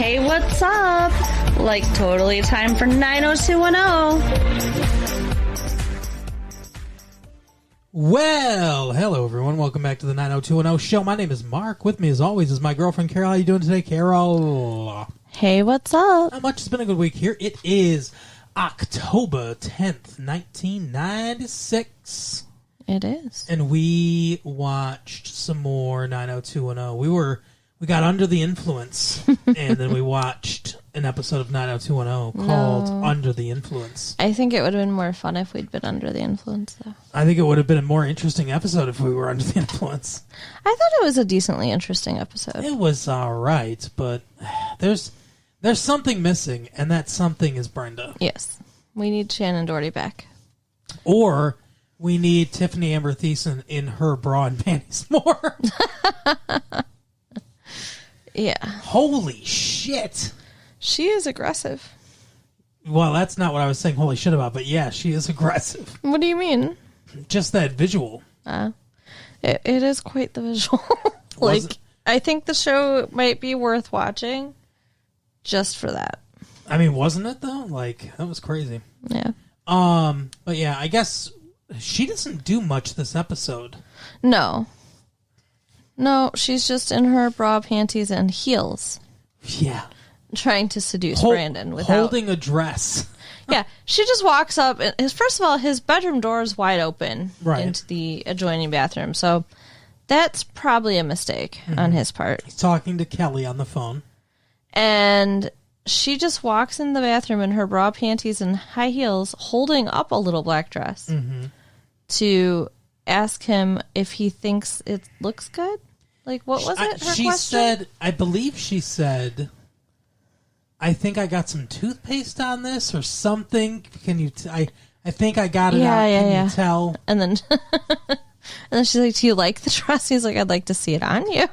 Hey, what's up? Like, totally time for 90210. Well, hello everyone. Welcome back to the 90210 show. My name is Mark. With me, as always, is my girlfriend Carol. How you doing today, Carol? Hey, what's up? Not much. It's been a good week here. It is October 10th, 1996. It is. And we watched some more 90210. We got under the influence, and then we watched an episode of 90210 called Under the Influence. I think it would have been more fun if we'd been under the influence, though. I think it would have been a more interesting episode if we were under the influence. I thought it was a decently interesting episode. It was all right, but there's something missing, and that something is Brenda. Yes. We need Shannon Doherty back. Or we need Tiffany Amber Thiessen in her bra and panties more. Yeah. Holy shit. She is aggressive. Well, that's not what I was saying holy shit about, but yeah, she is aggressive. What do you mean? Just that visual. It is quite the visual. I think the show might be worth watching just for that. I mean, wasn't it though? Like, that was crazy. Yeah. But yeah, I guess she doesn't do much this episode. No, she's just in her bra, panties, and heels. Yeah. Trying to seduce Brandon without holding a dress. Yeah, she just walks up. And first of all, his bedroom door is wide open into the adjoining bathroom. So that's probably a mistake on his part. He's talking to Kelly on the phone. And she just walks in the bathroom in her bra, panties, and high heels, holding up a little black dress to ask him if he thinks it looks good. Like, what was it? Her question? I believe she said, I think I got some toothpaste on this or something. Can you? I think I got it out. Can you tell? And then, she's like, "Do you like the dress?" He's like, "I'd like to see it on you."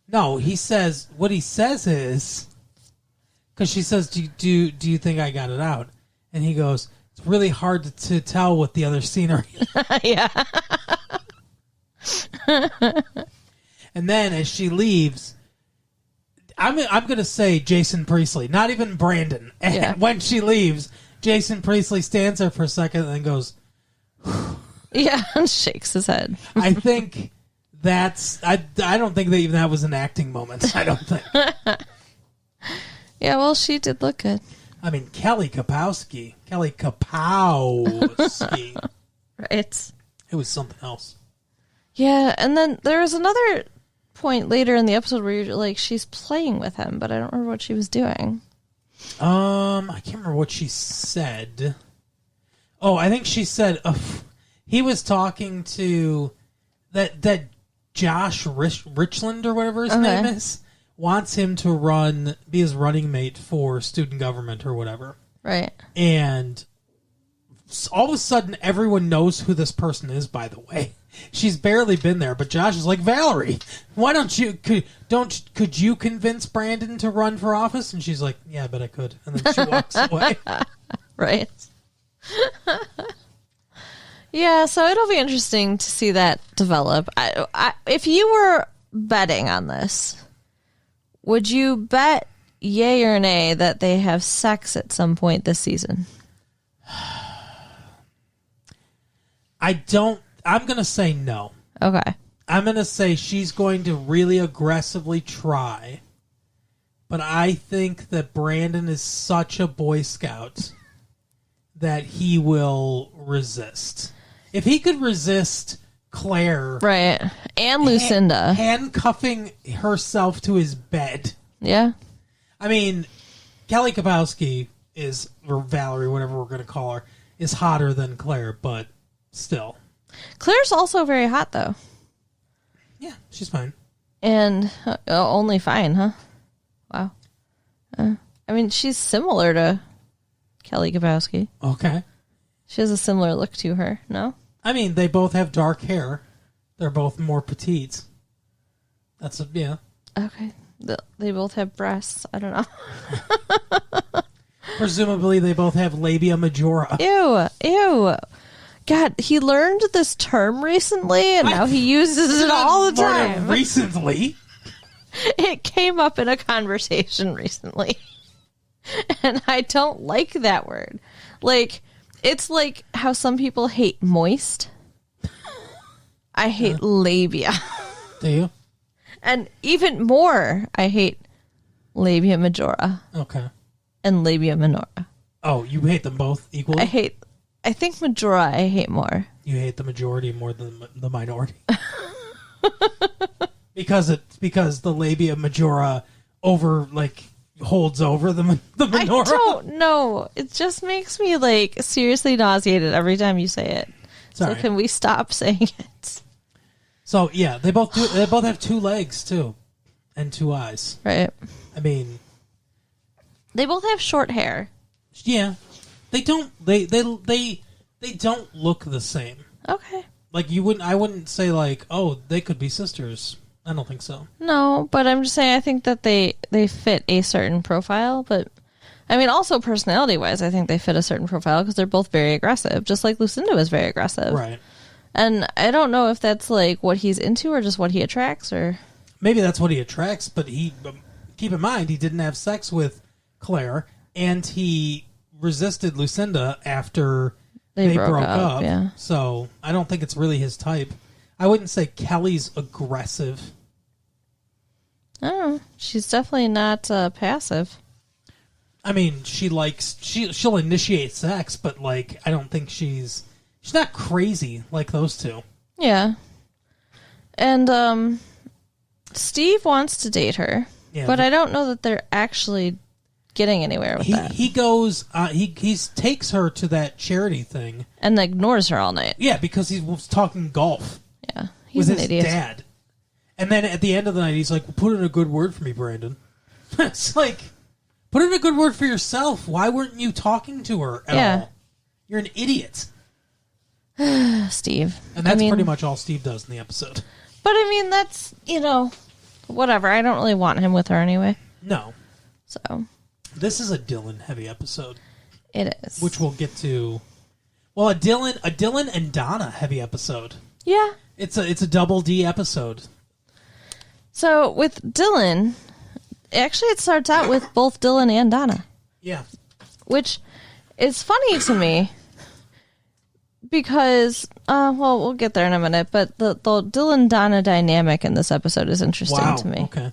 No, he says what he says is because she says, "Do you think I got it out?" And he goes, "It's really hard to tell with the other scenery." Yeah. And then as she leaves, I'm going to say Jason Priestley, not even Brandon. And when she leaves, Jason Priestley stands there for a second and then goes, yeah, and shakes his head. I think that's, I don't think that even that was an acting moment. I don't think. Yeah, well, she did look good. I mean, Kelly Kapowski. Right. It was something else. Yeah, and then there was another point later in the episode where you're like, she's playing with him, but I don't remember what she was doing. I can't remember what she said. Oh, I think she said he was talking to that Josh Richland or whatever his name is, wants him to be his running mate for student government or whatever. Right. And all of a sudden, everyone knows who this person is, by the way. She's barely been there, but Josh is like, Valerie, why don't you, could you convince Brandon to run for office? And she's like, yeah, I bet I could. And then she walks away. Right. Yeah, so it'll be interesting to see that develop. If you were betting on this, would you bet yay or nay that they have sex at some point this season? I'm going to say no. Okay. I'm going to say she's going to really aggressively try. But I think that Brandon is such a Boy Scout that he will resist. If he could resist Claire... Right. And Lucinda. Handcuffing herself to his bed. Yeah. I mean, Kelly Kapowski or Valerie, whatever we're going to call her, is hotter than Claire, but still. Claire's also very hot, though. Yeah, she's fine. And only fine, huh? Wow. I mean, she's similar to Kelly Kapowski. Okay. She has a similar look to her, no? I mean, they both have dark hair. They're both more petite. Yeah. Okay. They both have breasts. I don't know. Presumably, they both have labia majora. Ew. God, he learned this term recently, and now he uses it all the time. Recently? It came up in a conversation recently. And I don't like that word. Like, it's like how some people hate moist. I hate labia. Do you? And even more, I hate labia majora. Okay. And labia minora. Oh, you hate them both equally? I think majora I hate more. You hate the majority more than the minority? because the labia majora holds over the minora? I don't know. It just makes me seriously nauseated every time you say it. Sorry. So can we stop saying it? So yeah, they both have 2 legs too, and 2 eyes. Right. I mean, they both have short hair. Yeah, they don't. They don't look the same. Okay. I wouldn't say oh, they could be sisters. I don't think so. No, but I'm just saying I think that they fit a certain profile, but I mean also personality-wise, I think they fit a certain profile because they're both very aggressive, just like Lucinda was very aggressive. Right. And I don't know if that's what he's into or just what he attracts, or maybe that's what he attracts, but keep in mind he didn't have sex with Claire, and he resisted Lucinda after they broke up. Yeah. So I don't think it's really his type. I wouldn't say Kelly's aggressive. I don't know. She's definitely not passive. I mean, she'll initiate sex, but I don't think she's not crazy like those two. Yeah. And Steve wants to date her, but I don't know that they're actually getting anywhere with that. He goes, he takes her to that charity thing and ignores her all night. Yeah, because he was talking golf. Yeah, he's with an his idiot. dad, and then at the end of the night, he's like, "Put in a good word for me, Brandon." It's put in a good word for yourself. Why weren't you talking to her at all? You're an idiot, Steve. And that's pretty much all Steve does in the episode. But I mean, that's whatever. I don't really want him with her anyway. No. So. This is a Dylan-heavy episode. It is. Which we'll get to. Well, a Dylan and Donna heavy episode. Yeah. It's a double D episode. So with Dylan, actually it starts out with both Dylan and Donna. Yeah. Which is funny to me because, we'll get there in a minute, but the Dylan-Donna dynamic in this episode is interesting to me. Okay.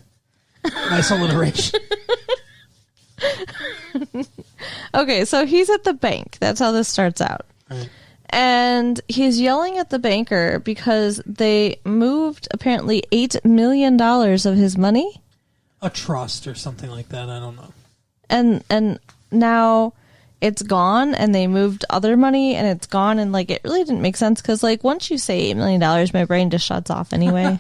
Nice alliteration. Okay, so he's at the bank. That's how this starts out. Right. And he's yelling at the banker because they moved apparently $8 million of his money. A trust or something like that. I don't know. And now it's gone, and they moved other money, and it's gone, and it really didn't make sense because once you say $8 million, my brain just shuts off anyway.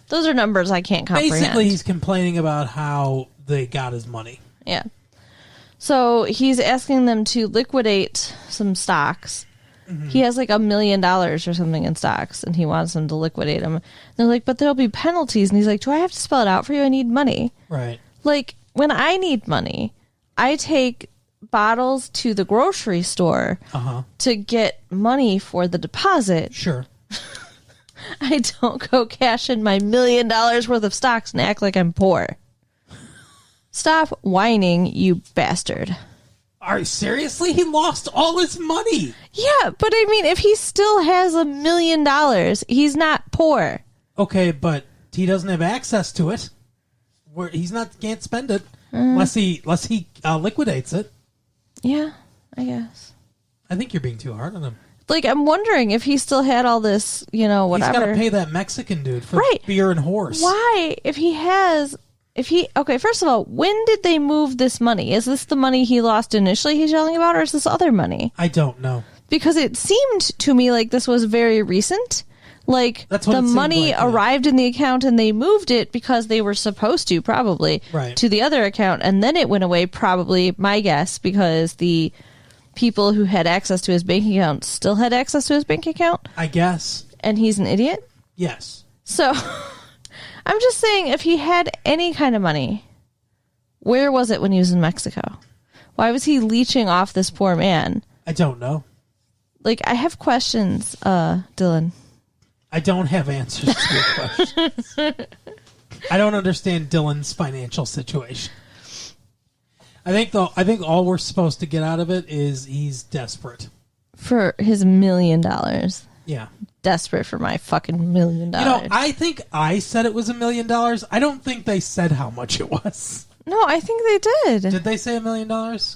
Those are numbers I can't comprehend. Basically, he's complaining about how they got his money. Yeah. So he's asking them to liquidate some stocks. Mm-hmm. He has $1 million or something in stocks, and he wants them to liquidate them. And they're like, but there'll be penalties. And he's like, do I have to spell it out for you? I need money. Right. When I need money, I take bottles to the grocery store to get money for the deposit. Sure. I don't go cash in my $1 million worth of stocks and act like I'm poor. Stop whining, you bastard. Are you seriously? He lost all his money. Yeah, but I mean, if he still has $1 million, he's not poor. Okay, but he doesn't have access to it. Can't spend it unless he liquidates it. Yeah, I guess. I think you're being too hard on him. I'm wondering if he still had all this, whatever. He's got to pay that Mexican dude for beer and horse. Why? Okay, first of all, when did they move this money? Is this the money he lost initially he's yelling about, or is this other money? I don't know. Because it seemed to me like this was very recent. That's what the money arrived in the account and they moved it because they were supposed to, probably, to the other account, and then it went away, probably, my guess, because the people who had access to his bank account still had access to his bank account. I guess. And he's an idiot? Yes. So, I'm just saying, if he had any kind of money, where was it when he was in Mexico? Why was he leeching off this poor man? I don't know. I have questions, Dylan. I don't have answers to your questions. I don't understand Dylan's financial situation. I think all we're supposed to get out of it is he's desperate for his $1 million. Yeah, desperate for my fucking $1 million. I think I said it was $1 million. I don't think they said how much it was. No, I think they did. Did they say $1 million?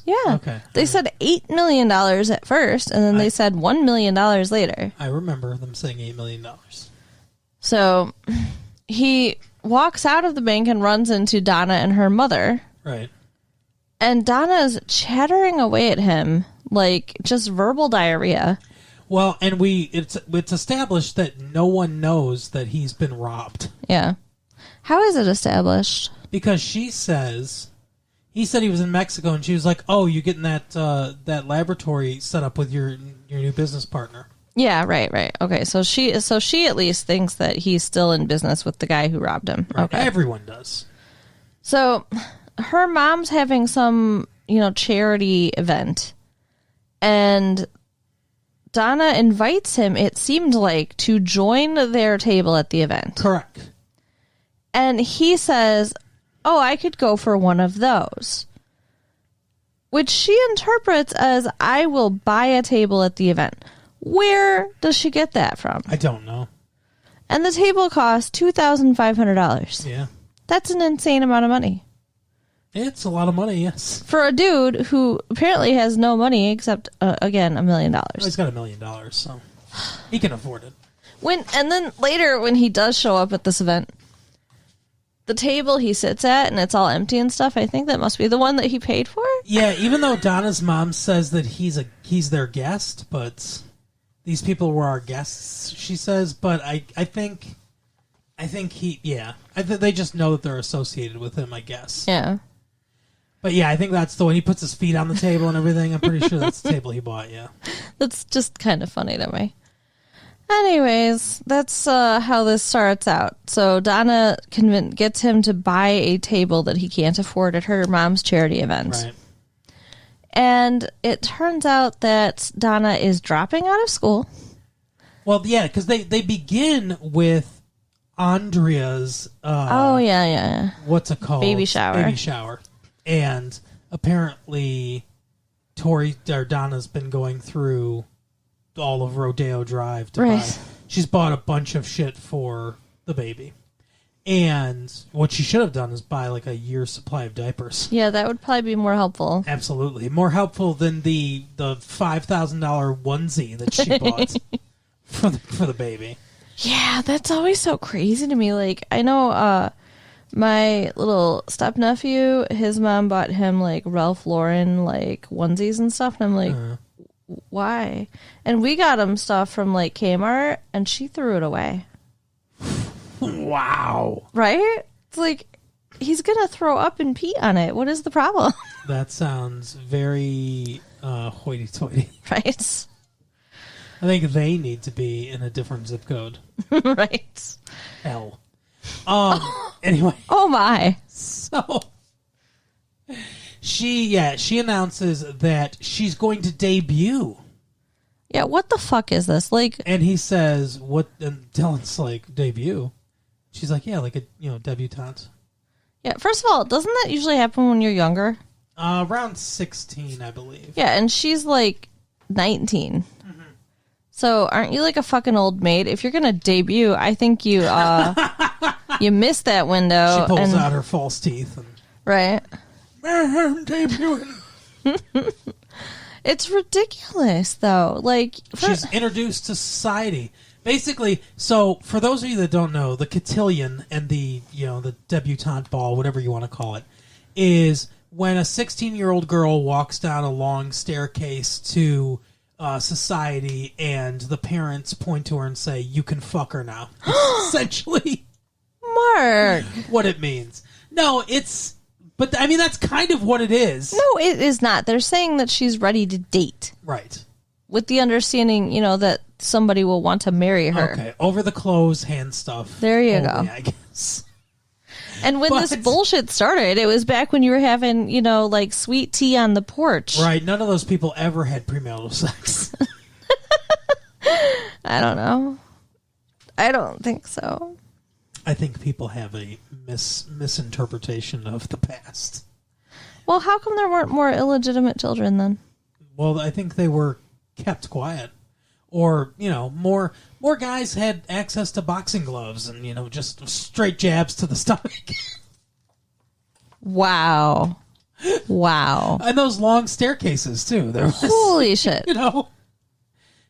Yeah. Okay. They said $8 million at first, and then they said $1 million later. I remember them saying $8 million. So he walks out of the bank and runs into Donna and her mother. Right. And Donna's chattering away at him like just verbal diarrhea. Well, and it's established that no one knows that he's been robbed. Yeah. How is it established? Because he said he was in Mexico, and she was like, "Oh, you getting that laboratory set up with your new business partner?" Yeah, right. Okay, so she at least thinks that he's still in business with the guy who robbed him. Right. Okay, everyone does. So her mom's having some charity event, and Donna invites him, it seemed like, to join their table at the event. Correct. And he says, "Oh, I could go for one of those." Which she interprets as, "I will buy a table at the event." Where does she get that from? I don't know. And the table costs $2,500. Yeah. That's an insane amount of money. It's a lot of money, yes. For a dude who apparently has no money except, again, $1 million. Well, he's got $1 million, so he can afford it. And then later, when he does show up at this event, the table he sits at and it's all empty and stuff, I think that must be the one that he paid for. Yeah, even though Donna's mom says that he's their guest, but these people were our guests, she says. But I think they just know that they're associated with him, I guess. Yeah. But yeah, I think that's the one. He puts his feet on the table and everything. I'm pretty sure that's the table he bought, yeah. That's just kind of funny to me. Anyways, that's how this starts out. So Donna gets him to buy a table that he can't afford at her mom's charity event. Right. And it turns out that Donna is dropping out of school. Well, yeah, because they begin with Andrea's... yeah. What's it called? Baby shower. And apparently Donna's been going through all of Rodeo Drive to buy. She's bought a bunch of shit for the baby. And what she should have done is buy like a year's supply of diapers. Yeah, that would probably be more helpful. Absolutely. More helpful than the $5,000 onesie that she bought for the baby. Yeah, that's always so crazy to me. Like, I know my little step-nephew, his mom bought him like Ralph Lauren like onesies and stuff. And I'm like, why? And we got him stuff from like Kmart, and she threw it away. Wow. Right? It's like, he's going to throw up and pee on it. What is the problem? That sounds very hoity-toity. Right? I think they need to be in a different zip code. Right. Hell. Anyway. Oh my. So she announces that she's going to debut. Yeah, what the fuck is this? Like, and he says, "What?" And Dylan's like, "Debut." She's like, "Yeah, like a debutante." Yeah, first of all, doesn't that usually happen when you're younger? Around 16, I believe. Yeah, and she's like 19. Mm-hmm. So aren't you like a fucking old maid? If you're gonna debut, I think you you missed that window. She pulls out her false teeth. And, right. I'm debuting. It's ridiculous, though. Like, she's introduced to society. Basically, so for those of you that don't know, the cotillion and the debutante ball, whatever you want to call it, is when a 16-year-old girl walks down a long staircase to society, and the parents point to her and say, "You can fuck her now." It's essentially, Mark, what it means. No, it's. But, I mean, that's kind of what it is. No, it is not. They're saying that she's ready to date. Right. With the understanding, that somebody will want to marry her. Okay. Over the clothes, hand stuff. There you go. I guess. And when this bullshit started, it was back when you were having, like sweet tea on the porch. Right. None of those people ever had premarital sex. I don't know. I don't think so. I think people have a misinterpretation of the past. Well, how come there weren't more illegitimate children then? Well, I think they were kept quiet. Or, more guys had access to boxing gloves and, just straight jabs to the stomach. Wow. And those long staircases, too. There was, Holy shit.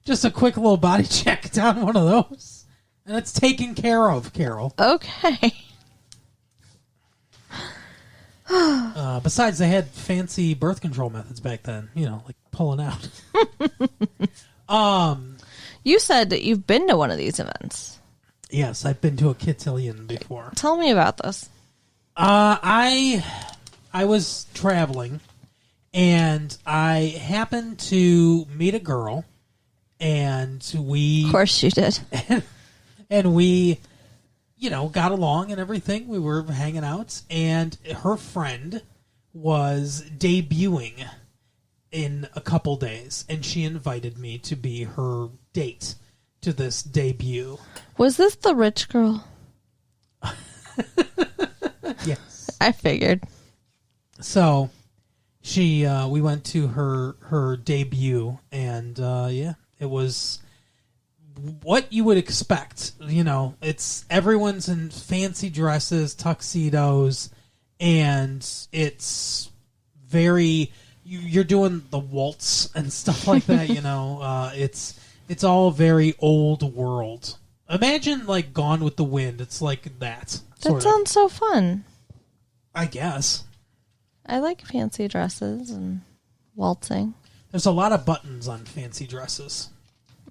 Just a quick little body check down one of those. And it's taken care of, Carol. Okay. Besides, they had fancy birth control methods back then, like pulling out. You said that you've been to one of these events. Yes, I've been to a cotillion before. Tell me about this. I was traveling, and I happened to meet a girl, and we... Of course you did. And we, got along and everything. We were hanging out, and her friend was debuting in a couple days, and she invited me to be her date to this debut. Was this the rich girl? Yes. I figured. So we went to her debut, and it was what you would expect. It's everyone's in fancy dresses, tuxedos, and it's very... You're doing the waltz and stuff like that, It's all very old world. Imagine, like, Gone with the Wind. It's like that. That sounds so fun. I guess. I like fancy dresses and waltzing. There's a lot of buttons on fancy dresses.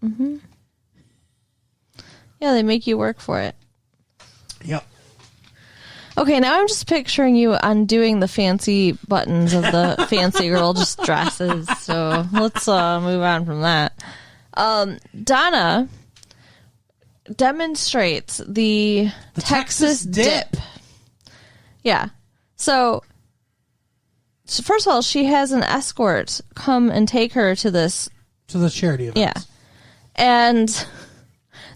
Mm-hmm. Yeah, they make you work for it. Yep. Okay, now I'm just picturing you undoing the fancy buttons of the fancy girl just dresses. So let's move on from that. Donna demonstrates the Texas dip. Yeah. So first of all, she has an escort come and take her to this... To the charity event. Yeah. And...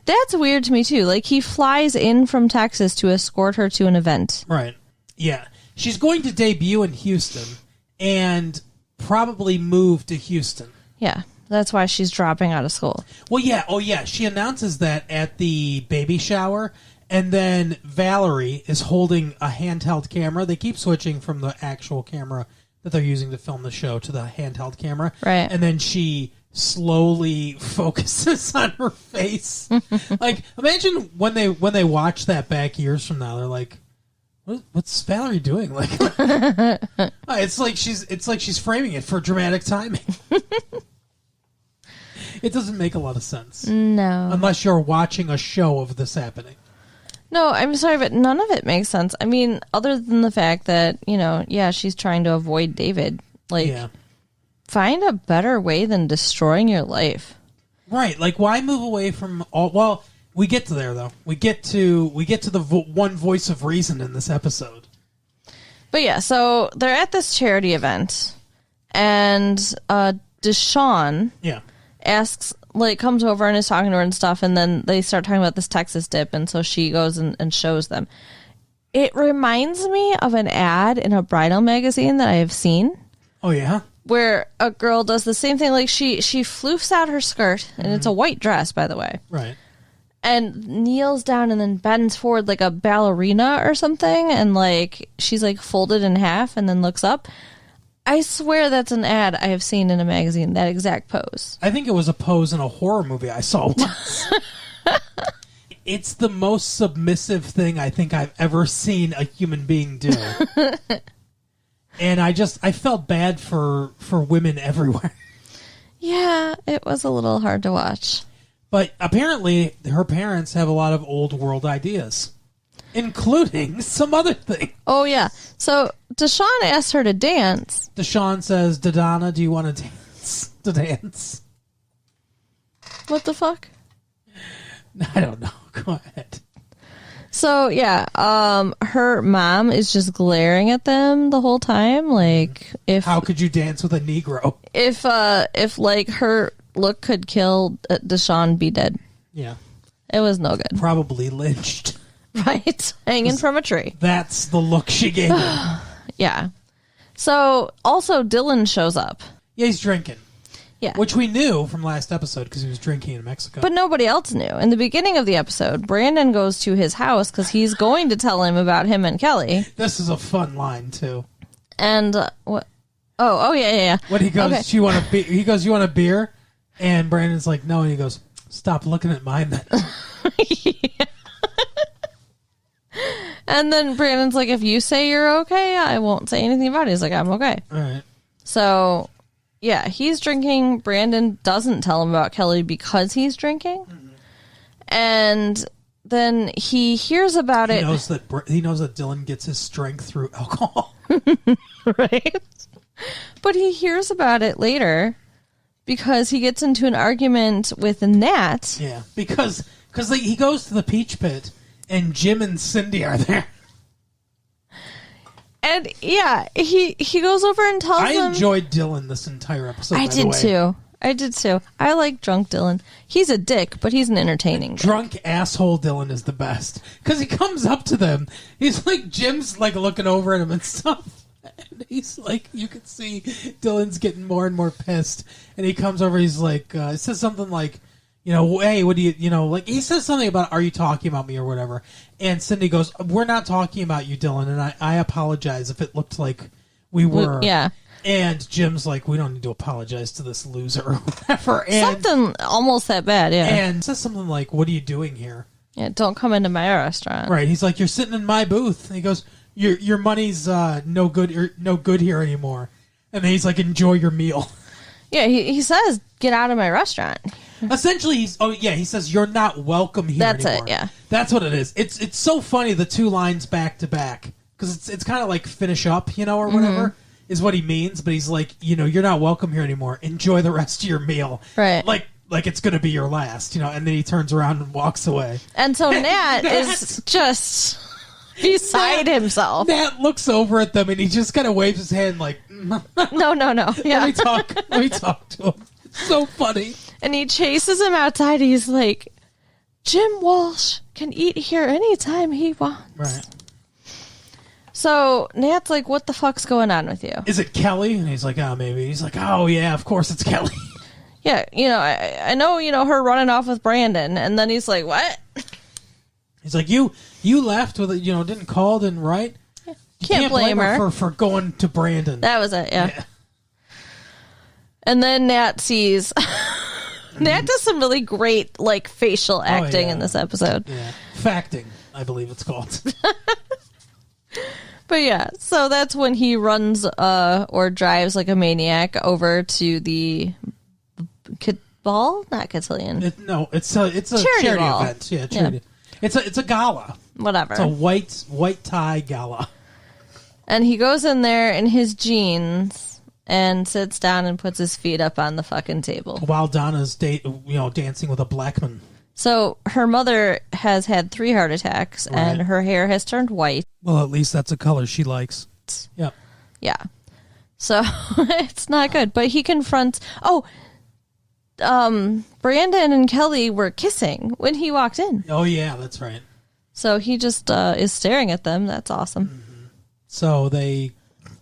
That's weird to me, too. Like, he flies in from Texas to escort her to an event. Right. Yeah. She's going to debut in Houston and probably move to Houston. Yeah. That's why she's dropping out of school. Well, yeah. Oh, yeah. She announces that at the baby shower, and then Valerie is holding a handheld camera. They keep switching from the actual camera that they're using to film the show to the handheld camera. Right. And then she... slowly focuses on her face. Like, imagine when they watch that back years from now, they're like, "What's Valerie doing?" Like, it's like she's framing it for dramatic timing. It doesn't make a lot of sense. No, unless you're watching a show of this happening. No, I'm sorry, but none of it makes sense. I mean, other than the fact that she's trying to avoid David. Like. Yeah. Find a better way than destroying your life. Right. Like, why move away from all... Well, we get to there, though. We get to the one voice of reason in this episode. But yeah, so they're at this charity event, and Deshawn comes over and is talking to her and stuff, and then they start talking about this Texas dip, and so she goes and shows them. It reminds me of an ad in a bridal magazine that I have seen. Oh, yeah? Where a girl does the same thing. Like, she floofs out her skirt, and it's a white dress, by the way. Right. And kneels down and then bends forward like a ballerina or something, and, like, she's, like, folded in half and then looks up. I swear that's an ad I have seen in a magazine, that exact pose. I think it was a pose in a horror movie I saw once. It's the most submissive thing I think I've ever seen a human being do. And I felt bad for women everywhere. Yeah, it was a little hard to watch. But apparently, her parents have a lot of old world ideas, including some other thing. Oh, yeah. So Deshawn asked her to dance. Deshawn says, Donna, do you want to dance? What the fuck? I don't know. Go ahead. So, yeah, her mom is just glaring at them the whole time. Like, how could you dance with a Negro? If like, her look could kill Deshawn, be dead. Yeah. It was no good. Probably lynched. Right? Hanging from a tree. That's the look she gave him. Yeah. So, also, Dylan shows up. Yeah, he's drinking. Yeah. Which we knew from last episode because he was drinking in Mexico. But nobody else knew. In the beginning of the episode, Brandon goes to his house because he's going to tell him about him and Kelly. This is a fun line, too. And, what? Oh, yeah. When he goes, Okay. he goes, you want a beer? And Brandon's like, no. And he goes, stop looking at mine then. Yeah. And then Brandon's like, if you say you're okay, I won't say anything about it. He's like, I'm okay. All right. So, yeah, he's drinking. Brandon doesn't tell him about Kelly because he's drinking. Mm-hmm. And then he hears about it. He knows that Dylan gets his strength through alcohol. Right? But he hears about it later because he gets into an argument with Nat. Yeah, because he goes to the Peach Pit and Jim and Cindy are there. And yeah, he goes over and tells them. I enjoyed Dylan this entire episode. I did too. I like drunk Dylan. He's a dick, but he's an entertaining dick. Drunk asshole Dylan is the best because he comes up to them. He's like, Jim's like looking over at him and stuff. And he's like, you can see Dylan's getting more and more pissed. And he comes over. He's like, he says something like, hey, what do you, like he says something about, are you talking about me or whatever? And Cindy goes, we're not talking about you, Dylan. And I apologize if it looked like we were. Yeah. And Jim's like, we don't need to apologize to this loser or whatever. And, something almost that bad, yeah. And says something like, what are you doing here? Yeah, don't come into my restaurant. Right. He's like, you're sitting in my booth. And he goes, your money's no good here anymore. And then he's like, enjoy your meal. Yeah, he says, get out of my restaurant. Essentially, he says, you're not welcome here That's anymore. it, yeah. That's what it is. It's so funny, the two lines back to back. Because it's kind of like finish up, or whatever, is what he means. But he's like, you're not welcome here anymore. Enjoy the rest of your meal. Right. Like it's going to be your last, and then he turns around and walks away. And so Nat is just beside himself. Nat looks over at them and he just kind of waves his hand like, No. Let Yeah. me talk to him. It's so funny. And he chases him outside. He's like, Jim Walsh can eat here anytime he wants. Right. So Nat's like, what the fuck's going on with you? Is it Kelly? And he's like, oh, maybe. He's like, oh, yeah, of course it's Kelly. Yeah, I know, her running off with Brandon. And then he's like, what? He's like, you left with it, didn't call, didn't write. You can't blame her for going to Brandon. That was it, yeah. And then Nat sees... Nat does some really great, facial acting in this episode. Yeah. Facting, I believe it's called. But yeah, so that's when he runs or drives like a maniac over to the ball? Not cotillion. It's a charity event. Yeah, charity. Yeah. It's a gala. Whatever. It's a white tie gala. And he goes in there in his jeans and sits down and puts his feet up on the fucking table. While Donna's dancing with a black man. So her mother has had 3 heart attacks and her hair has turned white. Well, at least that's a color she likes. Yeah. Yeah. So it's not good. But he confronts... Brandon and Kelly were kissing when he walked in. Oh, yeah, that's right. So he just is staring at them. That's awesome. Mm-hmm. So they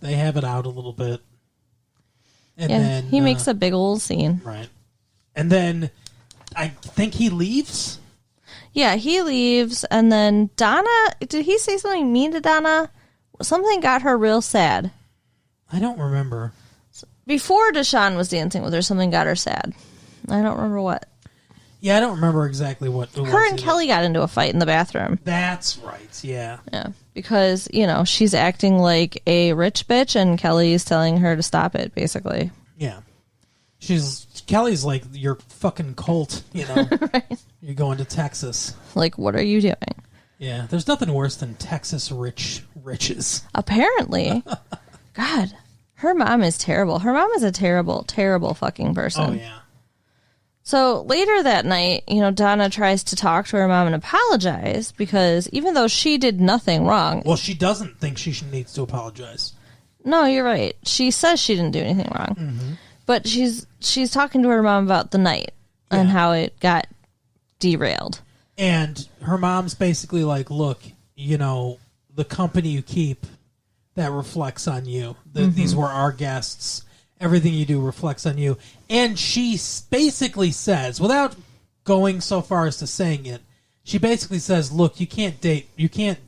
have it out a little bit. And then he makes a big old scene. Right. And then I think he leaves. Yeah, he leaves. And then Donna, did he say something mean to Donna? Something got her real sad. I don't remember. Before Deshaun was dancing with her, something got her sad. I don't remember what. Yeah, I don't remember exactly what it was. Her and Kelly got into a fight in the bathroom. That's right, yeah. Yeah, because, she's acting like a rich bitch and Kelly's telling her to stop it, basically. Yeah. Kelly's like your fucking cult, Right. You're going to Texas. Like, what are you doing? Yeah, there's nothing worse than Texas riches. Apparently. God, her mom is terrible. Her mom is a terrible, terrible fucking person. Oh, yeah. So later that night, Donna tries to talk to her mom and apologize because even though she did nothing wrong... Well, she doesn't think she needs to apologize. No, you're right. She says she didn't do anything wrong. Mm-hmm. But she's talking to her mom about the night and how it got derailed. And her mom's basically like, look, you know, the company you keep, that reflects on you. These were our guests. Everything you do reflects on you. And she basically says, without going so far as to saying it, she basically says, look, you can't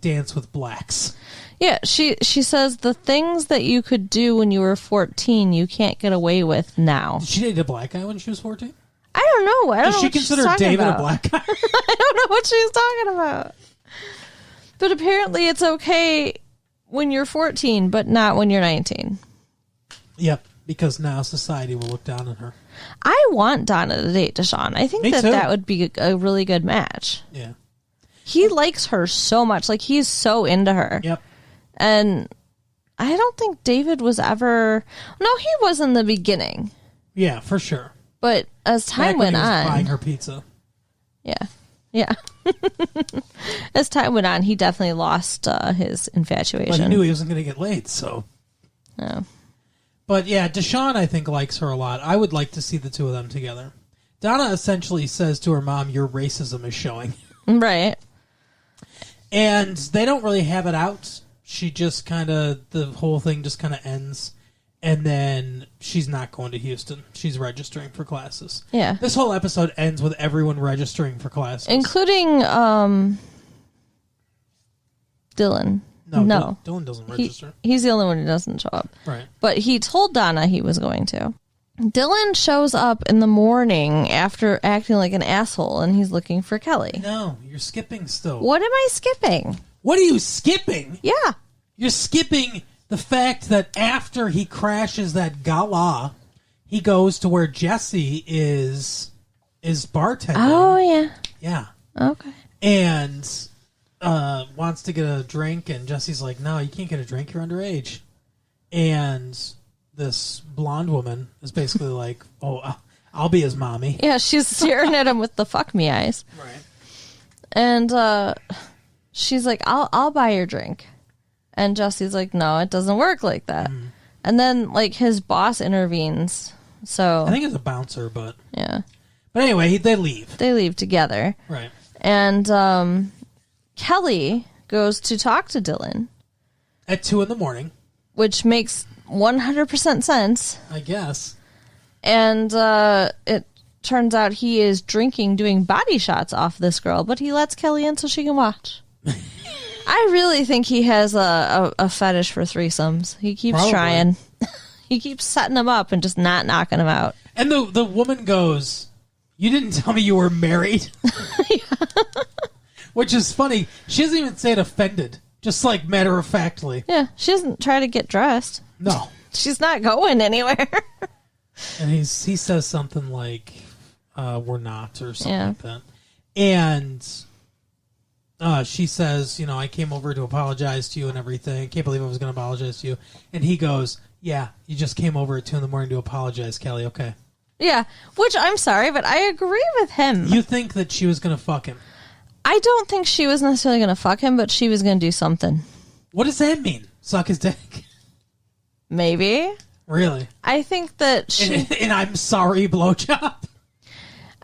dance with blacks. Yeah, she says the things that you could do when you were 14, you can't get away with now. Did she date a black guy when she was 14? I don't know. Does she consider David a black guy? I don't know what she's talking about. But apparently it's okay when you're 14, but not when you're 19. Yep, because now society will look down on her. I want Donna to date Deshaun. I think that would be a really good match. Yeah. He likes her so much. Like, he's so into her. Yep. And I don't think David was ever... No, he was in the beginning. Yeah, for sure. But as time went on... buying her pizza. Yeah. Yeah. As time went on, he definitely lost his infatuation. But he knew he wasn't going to get laid, so... Oh. But yeah, Deshaun, I think, likes her a lot. I would like to see the two of them together. Donna essentially says to her mom, your racism is showing. Right. And they don't really have it out. She just kind of... The whole thing just kind of ends. And then she's not going to Houston. She's registering for classes. Yeah. This whole episode ends with everyone registering for classes. Including Dylan. No. Dylan doesn't register. He's the only one who doesn't show up. Right. But he told Donna he was going to. Dylan shows up in the morning after acting like an asshole, and he's looking for Kelly. No, you're skipping still. What am I skipping? What are you skipping? Yeah. You're skipping... the fact that after he crashes that gala, he goes to where Jesse is bartending. Oh, yeah. Yeah. Okay. And wants to get a drink, and Jesse's like, no, you can't get a drink, you're underage. And this blonde woman is basically like, oh, I'll be his mommy. Yeah, she's staring at him with the fuck me eyes. Right. And she's like, I'll buy your drink. And Jesse's like, no, it doesn't work like that. Mm. And then, like, his boss intervenes. So I think it's a bouncer, but... Yeah. But anyway, they leave. They leave together. Right. And Kelly goes to talk to Dylan. At 2 a.m. Which makes 100% sense. I guess. And it turns out he is doing body shots off this girl, but he lets Kelly in so she can watch. I really think he has a fetish for threesomes. He keeps trying. He keeps setting them up and just not knocking them out. And the woman goes, you didn't tell me you were married? Which is funny. She doesn't even say it offended. Just like matter-of-factly. Yeah, she doesn't try to get dressed. No. She's not going anywhere. And he says something like, we're not, or something like that. And... she says, you know, I came over to apologize to you and everything. Can't believe I was going to apologize to you. And he goes, yeah, you just came over at 2 a.m. to apologize, Kelly. Okay. Yeah, which I'm sorry, but I agree with him. You think that she was going to fuck him? I don't think she was necessarily going to fuck him, but she was going to do something. What does that mean? Suck his dick? Maybe. Really? I think that she... And I'm sorry, blowjob?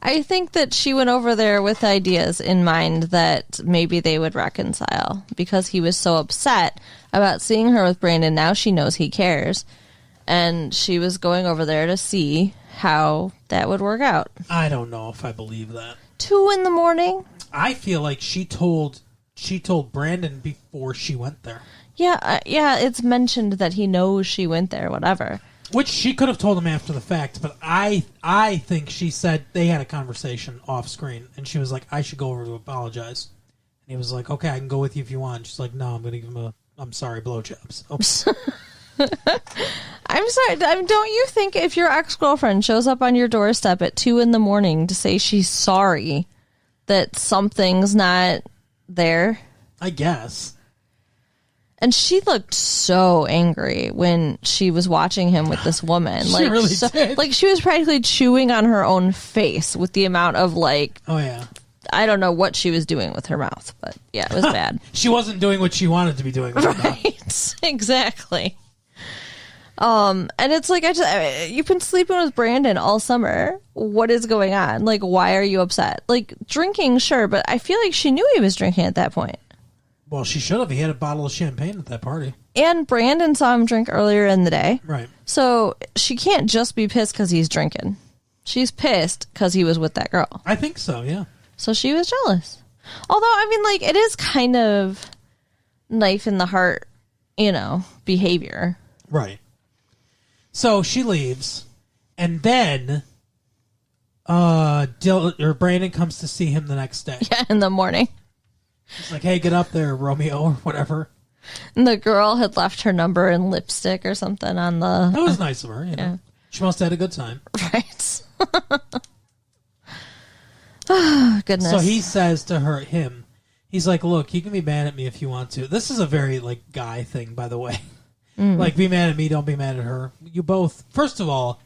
I think that she went over there with ideas in mind that maybe they would reconcile because he was so upset about seeing her with Brandon. Now she knows he cares. And she was going over there to see how that would work out. I don't know if I believe that. 2 a.m? I feel like she told Brandon before she went there. Yeah, it's mentioned that he knows she went there, whatever. Which she could have told him after the fact, but I think she said they had a conversation off screen, and she was like, I should go over to apologize. And he was like, okay, I can go with you if you want. She's like, no, I'm going to give him a, I'm sorry, blowjob. So. I'm sorry, don't you think if your ex-girlfriend shows up on your doorstep at 2 a.m. to say she's sorry that something's not there? I guess. And she looked so angry when she was watching him with this woman. She really did. Like, she was practically chewing on her own face with the amount of, like... Oh, yeah. I don't know what she was doing with her mouth, but, yeah, it was bad. She wasn't doing what she wanted to be doing with her mouth. Right, exactly. And it's like, you've been sleeping with Brandon all summer. What is going on? Like, why are you upset? Like, drinking, sure, but I feel like she knew he was drinking at that point. Well, she should have. He had a bottle of champagne at that party. And Brandon saw him drink earlier in the day. Right. So she can't just be pissed because he's drinking. She's pissed because he was with that girl. I think so, yeah. So she was jealous. Although, I mean, like, it is kind of knife in the heart, behavior. Right. So she leaves, and then Brandon comes to see him the next day. Yeah, in the morning. He's like, hey, get up there, Romeo, or whatever. And the girl had left her number and lipstick or something on the... That was nice of her, Yeah. She must have had a good time. Right. Oh, goodness. So he says to him, he's like, look, you can be mad at me if you want to. This is a very, like, guy thing, by the way. Like, be mad at me, don't be mad at her. You both, first of all,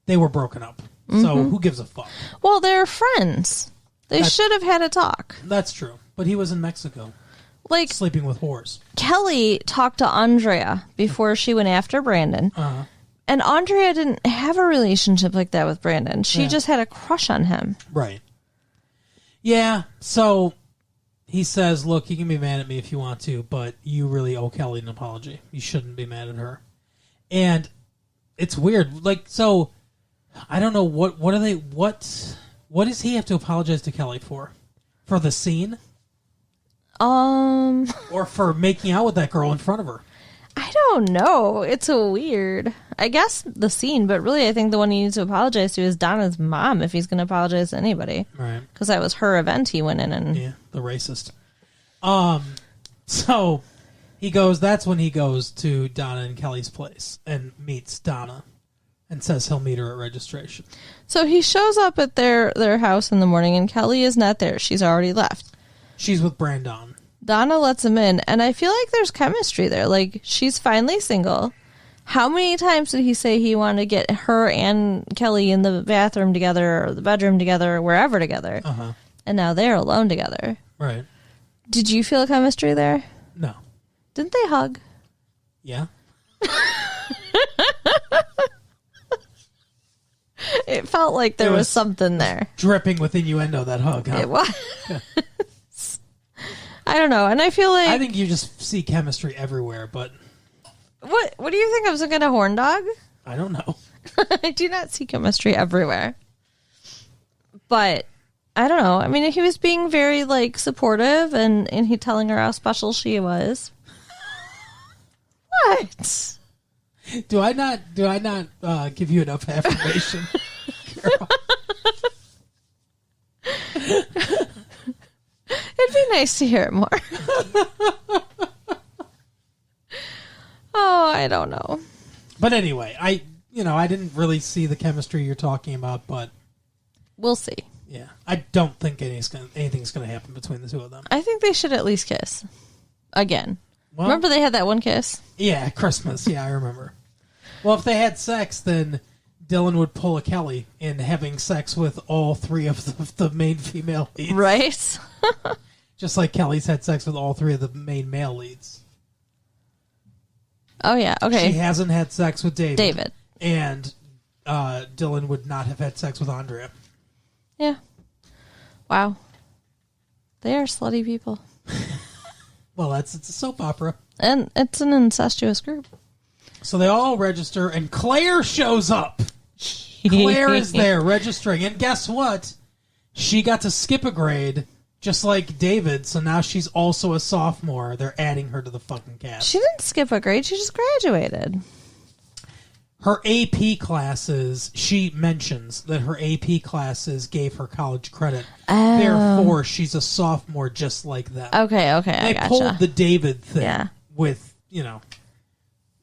they were broken up. So who gives a fuck? Well, they're friends. They should have had a talk. That's true. But he was in Mexico. Like, Sleeping with whores. Kelly talked to Andrea before she went after Brandon. Uh-huh. And Andrea didn't have a relationship like that with Brandon. She just had a crush on him. Right. Yeah, so he says, look, you can be mad at me if you want to, but you really owe Kelly an apology. You shouldn't be mad at her. And it's weird. Like, so, I don't know, what does he have to apologize to Kelly for? For the scene? Or for making out with that girl in front of her? I don't know. It's so weird. I guess the scene, but really I think the one he needs to apologize to is Donna's mom if he's going to apologize to anybody. Right. Because that was her event he went in and... Yeah, the racist. So that's when he goes to Donna and Kelly's place and meets Donna and says he'll meet her at registration. So he shows up at their house in the morning and Kelly is not there. She's already left. She's with Brandon. Donna lets him in, and I feel like there's chemistry there. Like, she's finally single. How many times did he say he wanted to get her and Kelly in the bathroom together, or the bedroom together, or wherever together? Uh-huh. And now they're alone together. Right. Did you feel chemistry there? No. Didn't they hug? Yeah. It felt like there was something there. Dripping with innuendo, that hug, huh? It was. I don't know, and I feel like... I think you just see chemistry everywhere, but... What do you think? I was looking at a horn dog? I don't know. I do not see chemistry everywhere. But, I don't know. I mean, he was being very, like, supportive, and he telling her how special she was. What? Do I not give you enough affirmation, Carol? It'd be nice to hear it more. Oh, I don't know. But anyway, I didn't really see the chemistry you're talking about, but we'll see. Yeah, I don't think anything's going to happen between the two of them. I think they should at least kiss again. Well, remember they had that one kiss? Yeah, Christmas. Yeah, I remember. Well, if they had sex, then Dylan would pull a Kelly in having sex with all three of the main female leads. Right? Just like Kelly's had sex with all three of the main male leads. Oh, yeah. Okay. She hasn't had sex with David. And Dylan would not have had sex with Andrea. Yeah. Wow. They are slutty people. Well, it's a soap opera. And it's an incestuous group. So they all register, and Claire shows up. Claire is there registering. And guess what? She got to skip a grade, just like David, so now she's also a sophomore. They're adding her to the fucking cast. She didn't skip a grade. She just graduated. Her AP classes, she mentions that her AP classes gave her college credit. Oh. Therefore, she's a sophomore just like them. Okay, I They gotcha. pulled the David thing with,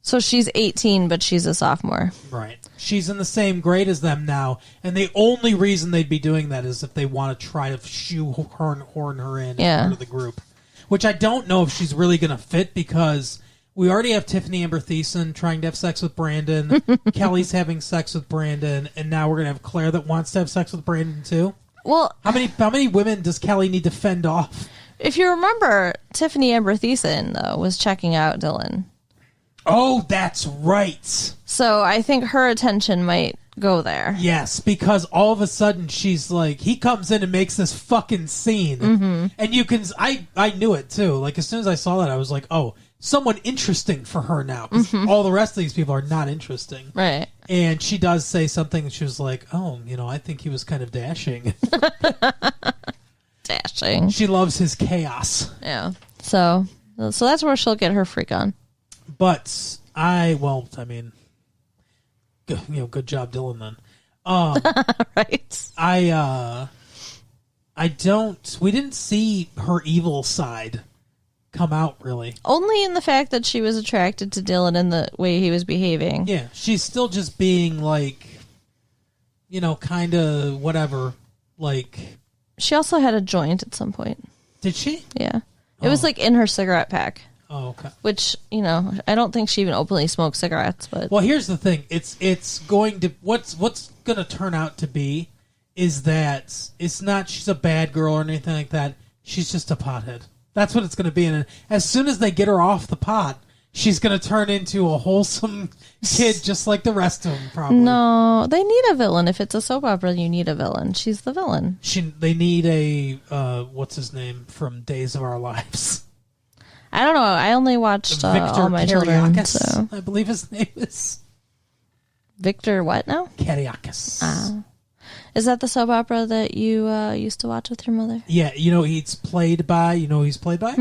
So she's 18, but she's a sophomore. Right. She's in the same grade as them now, and the only reason they'd be doing that is if they want to try to shoehorn her in as part of the group. Which I don't know if she's really going to fit, because we already have Tiffany Amber Thiessen trying to have sex with Brandon. Kelly's having sex with Brandon, and now we're going to have Claire that wants to have sex with Brandon too. Well, how many women does Kelly need to fend off? If you remember, Tiffany Amber Thiessen, though, was checking out Dylan. Oh, that's right. So I think her attention might go there. Yes, because all of a sudden she's like, he comes in and makes this fucking scene. And you can, I knew it too. Like, as soon as I saw that, I was like, oh, someone interesting for her now. 'Cause all the rest of these people are not interesting. Right. And she does say something, and she was like, oh, I think he was kind of dashing. Dashing. She loves his chaos. Yeah. So that's where she'll get her freak on. But good job, Dylan, then. Right. We didn't see her evil side come out, really. Only in the fact that she was attracted to Dylan and the way he was behaving. Yeah, she's still just being like, kind of whatever. Like, she also had a joint at some point. Did she? Yeah. It was like in her cigarette pack. Oh, okay. Which, I don't think she even openly smoked cigarettes, but well, here's the thing. It's going to what's going to turn out to be is that it's not she's a bad girl or anything like that. She's just a pothead. That's what it's going to be. And as soon as they get her off the pot, she's going to turn into a wholesome kid just like the rest of them, probably. No, they need a villain. If it's a soap opera, you need a villain. She's the villain. They need a, what's his name from Days of Our Lives? I don't know. I only watched All My Children. So. I believe his name is. Victor what now? Kiriakis. Is that the soap opera that you used to watch with your mother? Yeah, he's played by, who he's played by?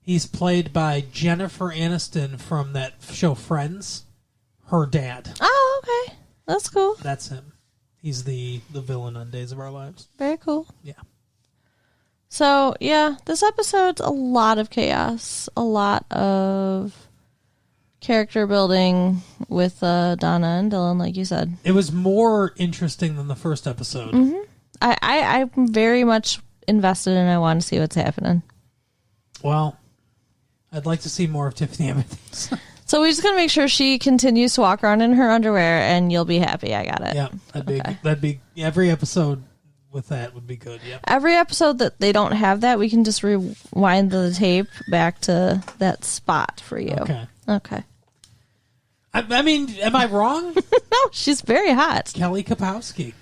He's played by Jennifer Aniston from that show Friends, her dad. Oh, okay. That's cool. That's him. He's the villain on Days of Our Lives. Very cool. Yeah. So, yeah, this episode's a lot of chaos, a lot of character building with Donna and Dylan, like you said. It was more interesting than the first episode. I'm very much invested and I want to see what's happening. Well, I'd like to see more of Tiffany Amber. So we're just going to make sure she continues to walk around in her underwear and you'll be happy. I got it. Yeah, that'd be every episode with that would be good. Yeah. Every episode that they don't have that, we can just rewind the tape back to that spot for you. Okay. I mean, am I wrong? No, she's very hot. Kelly Kapowski.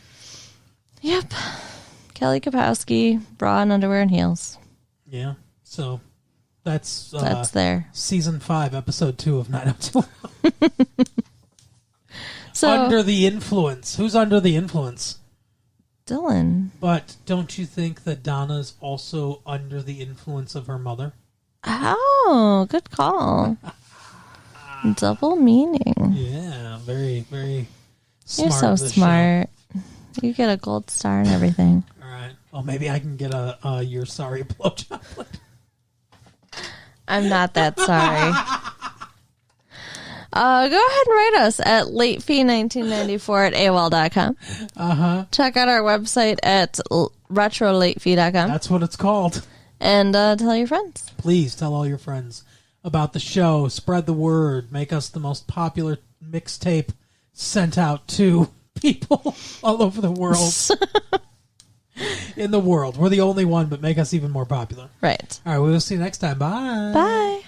Yep. Kelly Kapowski, bra and underwear and heels. Yeah. So that's there. Season 5, episode 2 of 90210. So Under the Influence. Who's under the influence? Dylan. But don't you think that Donna's also under the influence of her mother? Oh, good call. Double meaning. Yeah, very, very smart. You're so smart. Show. You get a gold star and everything. All right. Well, maybe I can get a You're Sorry blowjob. I'm not that sorry. Go ahead and write us at latefee1994@AOL.com. Check out our website at retrolatefee.com. That's what it's called. And tell your friends. Please tell all your friends about the show. Spread the word. Make us the most popular mixtape sent out to people all over the world. In the world. We're the only one, but make us even more popular. Right. All right, we will see you next time. Bye. Bye.